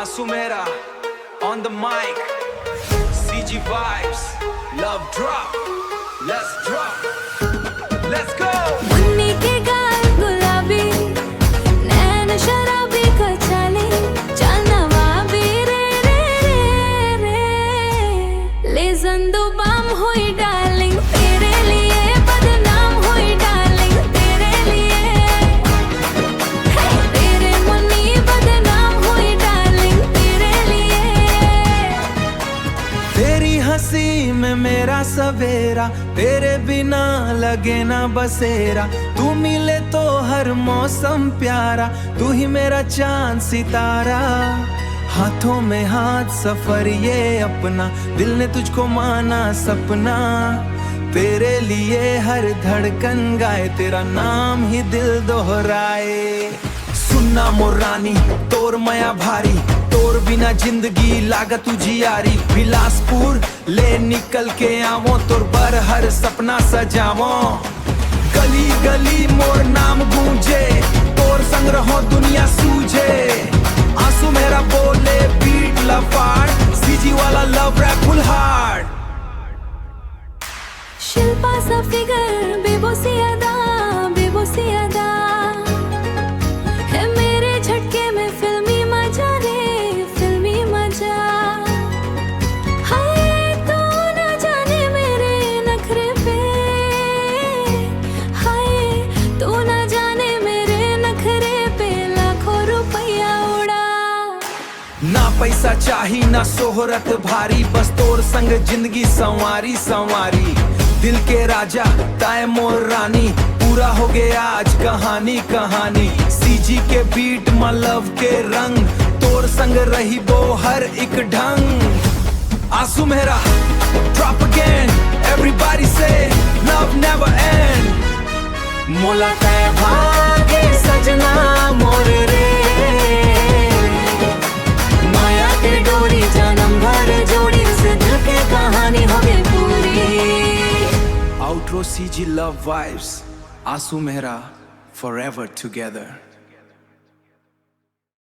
Asu Mehra on the mic. CG vibes, love drop. Let's drop. Let's go. Munni के गाल गुलाबी, नैन शराबी कचाली, चलनवा भी रे रे रे रे। ले जंदो बाम हुई डार्लिंग, तेरे लिए बदनाम हुई डार्लिंग, तेरे लिए। तेरे मुन्नी बदनाम हुई डार्लिंग, तेरे लिए। तेरी हंसी में मेरा सवेरा, तेरे बिना लगे ना बसेरा। तू मिले तो हर मौसम प्यारा, तू ही मेरा चांद सितारा। हाथों में हाथ सफर ये अपना, दिल ने तुझको माना सपना। तेरे लिए हर धड़कन गाए, तेरा नाम ही दिल दोहराए। सुनना मोरानी तोर मया भारी, तोर बिना जिंदगी लागत उजियारी। बिलासपुर ले निकल के आवो, तोर पर हर सपना सजावो। गली गली मोर नाम गूंजे, तोर संग रहो दुनिया सूझे। आंसू मेरा बोले बीट लफाड़, सीजी वाला love rap full hard. Shilpa सा फिगर, बेबसी अदा, बेबसी अदा। है मेरे झटके में फिल्मी मजा रे, फिल्मी मजा। हाय तू ना जाने मेरे नखरे पे, हाय तू ना जाने मेरे नखरे पे लाखों रुपया उड़ा। ना पैसा चाही ना शोहरत भारी, बस तोर संग जिंदगी संवारी संवारी। दिल के राजा ताए मोर रानी, पूरा हो गया आज कहानी कहानी। सीजी के बीट मा लव के रंग, तोर संग रही वो हर एक ढंग। आंसू Mehra drop again, everybody say love never end। मोला तय भागे सजना मोर रे, माया के डोरी जन्म भर जोड़ी से दिल के कहानी हो गई पूरी। Outro CG love vibes, Asu Mehra forever together।